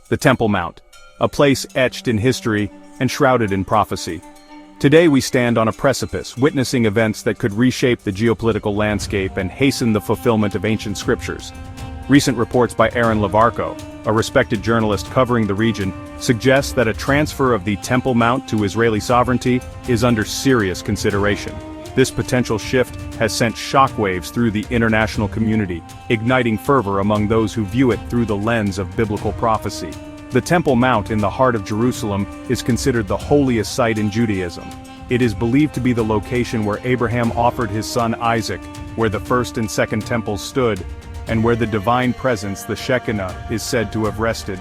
The Temple Mount, a place etched in history and shrouded in prophecy. Today we stand on a precipice, witnessing events that could reshape the geopolitical landscape and hasten the fulfillment of ancient scriptures. Recent reports by Aaron Levarco, a respected journalist covering the region, suggest that a transfer of the Temple Mount to Israeli sovereignty is under serious consideration. This potential shift has sent shockwaves through the international community, igniting fervor among those who view it through the lens of biblical prophecy. The Temple Mount in the heart of Jerusalem is considered the holiest site in Judaism. It is believed to be the location where Abraham offered his son Isaac, where the first and second temples stood, and where the divine presence, the Shekinah, is said to have rested.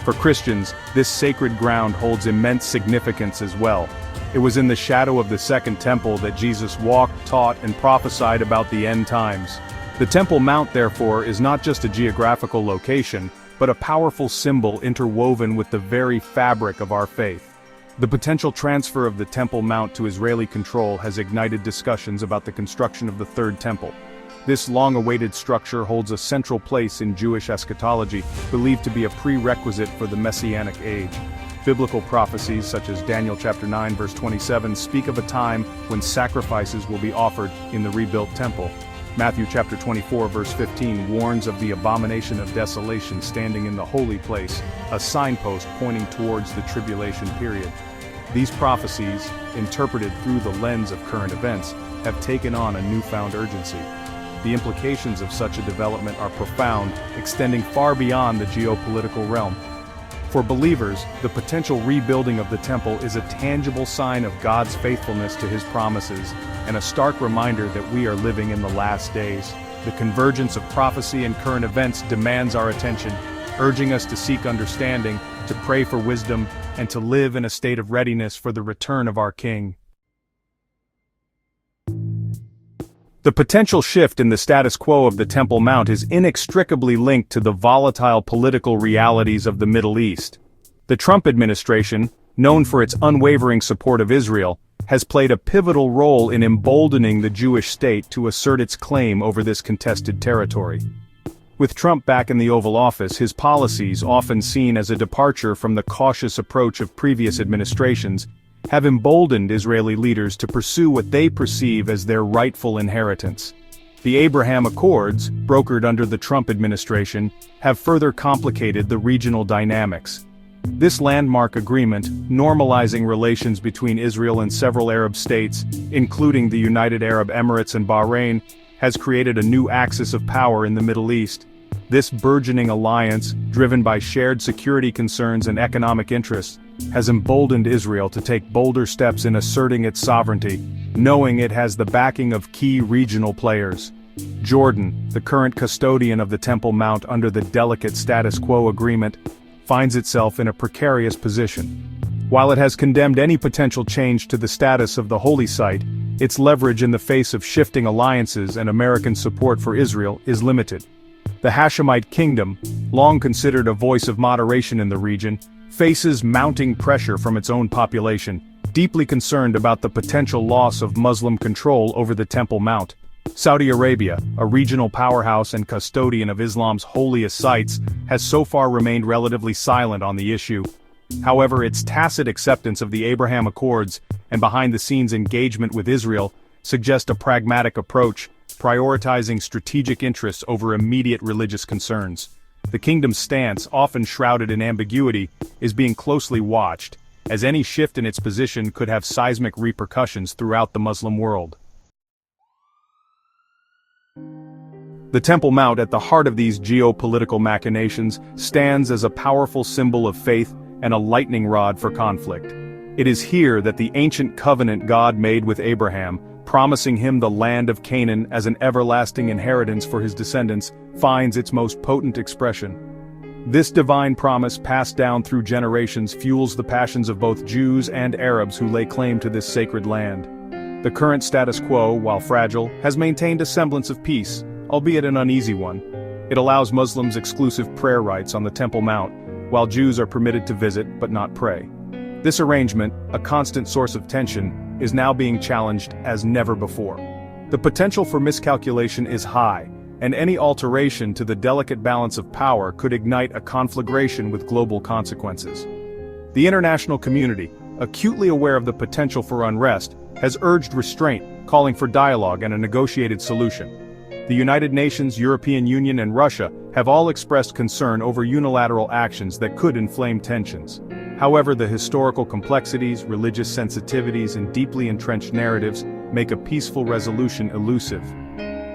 For Christians, this sacred ground holds immense significance as well. It was in the shadow of the Second Temple that Jesus walked, taught, and prophesied about the end times. The Temple Mount, therefore, is not just a geographical location, but a powerful symbol interwoven with the very fabric of our faith. The potential transfer of the Temple Mount to Israeli control has ignited discussions about the construction of the Third Temple. This long-awaited structure holds a central place in Jewish eschatology, believed to be a prerequisite for the Messianic age. Biblical prophecies such as Daniel chapter 9 verse 27 speak of a time when sacrifices will be offered in the rebuilt temple. Matthew chapter 24 verse 15 warns of the abomination of desolation standing in the holy place, a signpost pointing towards the tribulation period. These prophecies, interpreted through the lens of current events, have taken on a newfound urgency. The implications of such a development are profound, extending far beyond the geopolitical realm. For believers, the potential rebuilding of the temple is a tangible sign of God's faithfulness to his promises, and a stark reminder that we are living in the last days. The convergence of prophecy and current events demands our attention, urging us to seek understanding, to pray for wisdom, and to live in a state of readiness for the return of our King. The potential shift in the status quo of the Temple Mount is inextricably linked to the volatile political realities of the Middle East. The Trump administration, known for its unwavering support of Israel, has played a pivotal role in emboldening the Jewish state to assert its claim over this contested territory. With Trump back in the Oval Office, his policies, often seen as a departure from the cautious approach of previous administrations, have emboldened Israeli leaders to pursue what they perceive as their rightful inheritance. The Abraham Accords, brokered under the Trump administration, have further complicated the regional dynamics. This landmark agreement, normalizing relations between Israel and several Arab states, including the United Arab Emirates and Bahrain, has created a new axis of power in the Middle East. This burgeoning alliance, driven by shared security concerns and economic interests, has emboldened Israel to take bolder steps in asserting its sovereignty, knowing it has the backing of key regional players. Jordan, the current custodian of the Temple Mount under the delicate status quo agreement, finds itself in a precarious position. While it has condemned any potential change to the status of the holy site, its leverage in the face of shifting alliances and American support for Israel is limited. The Hashemite kingdom, long considered a voice of moderation in the region, faces mounting pressure from its own population, deeply concerned about the potential loss of Muslim control over the Temple Mount. Saudi Arabia, a regional powerhouse and custodian of Islam's holiest sites, has so far remained relatively silent on the issue. However, its tacit acceptance of the Abraham Accords and behind-the-scenes engagement with Israel suggest a pragmatic approach, prioritizing strategic interests over immediate religious concerns. The kingdom's stance, often shrouded in ambiguity, is being closely watched, as any shift in its position could have seismic repercussions throughout the Muslim world. The Temple Mount, at the heart of these geopolitical machinations, stands as a powerful symbol of faith and a lightning rod for conflict. It is here that the ancient covenant God made with Abraham, promising him the land of Canaan as an everlasting inheritance for his descendants, finds its most potent expression. This divine promise, passed down through generations, fuels the passions of both Jews and Arabs who lay claim to this sacred land. The current status quo, while fragile, has maintained a semblance of peace, albeit an uneasy one. It allows Muslims exclusive prayer rights on the Temple Mount, while Jews are permitted to visit but not pray. This arrangement, a constant source of tension, is now being challenged as never before. The potential for miscalculation is high, and any alteration to the delicate balance of power could ignite a conflagration with global consequences. The international community, acutely aware of the potential for unrest, has urged restraint, calling for dialogue and a negotiated solution. The United Nations, European Union, and Russia have all expressed concern over unilateral actions that could inflame tensions. However, the historical complexities, religious sensitivities, and deeply entrenched narratives make a peaceful resolution elusive.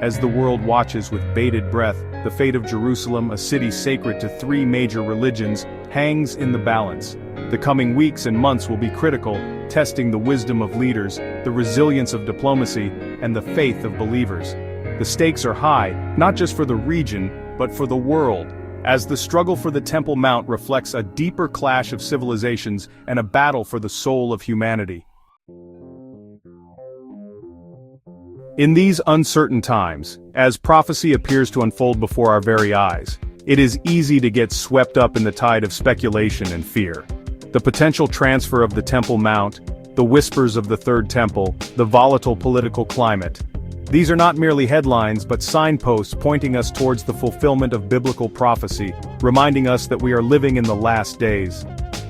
As the world watches with bated breath, the fate of Jerusalem, a city sacred to three major religions, hangs in the balance. The coming weeks and months will be critical, testing the wisdom of leaders, the resilience of diplomacy, and the faith of believers. The stakes are high, not just for the region, but for the world, as the struggle for the Temple Mount reflects a deeper clash of civilizations and a battle for the soul of humanity. In these uncertain times, as prophecy appears to unfold before our very eyes, it is easy to get swept up in the tide of speculation and fear. The potential transfer of the Temple Mount, the whispers of the Third Temple, the volatile political climate. These are not merely headlines but signposts pointing us towards the fulfillment of biblical prophecy, reminding us that we are living in the last days.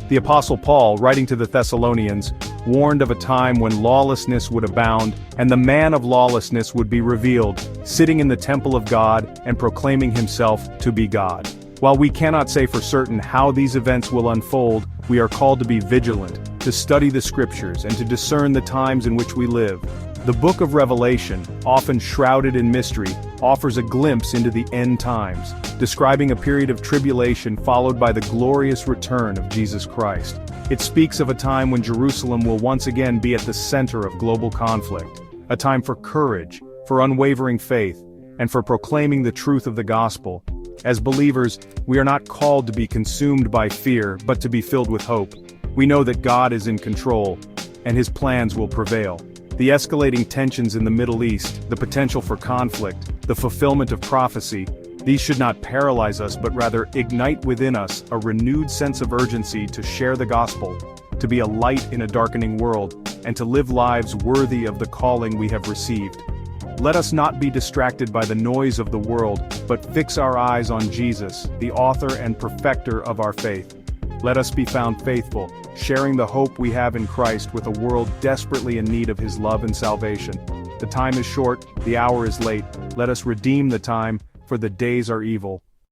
The Apostle Paul, writing to the Thessalonians, warned of a time when lawlessness would abound, and the man of lawlessness would be revealed, sitting in the temple of God and proclaiming himself to be God. While we cannot say for certain how these events will unfold, we are called to be vigilant, to study the scriptures, and to discern the times in which we live. The book of Revelation, often shrouded in mystery, offers a glimpse into the end times, describing a period of tribulation followed by the glorious return of Jesus Christ. It speaks of a time when Jerusalem will once again be at the center of global conflict, a time for courage, for unwavering faith, and for proclaiming the truth of the gospel. As believers, we are not called to be consumed by fear, but to be filled with hope. We know that God is in control, and his plans will prevail. The escalating tensions in the Middle East, the potential for conflict, the fulfillment of prophecy, these should not paralyze us but rather ignite within us a renewed sense of urgency to share the gospel, to be a light in a darkening world, and to live lives worthy of the calling we have received. Let us not be distracted by the noise of the world, but fix our eyes on Jesus, the author and perfecter of our faith. Let us be found faithful, sharing the hope we have in Christ with a world desperately in need of his love and salvation. The time is short, the hour is late. Let us redeem the time, for the days are evil.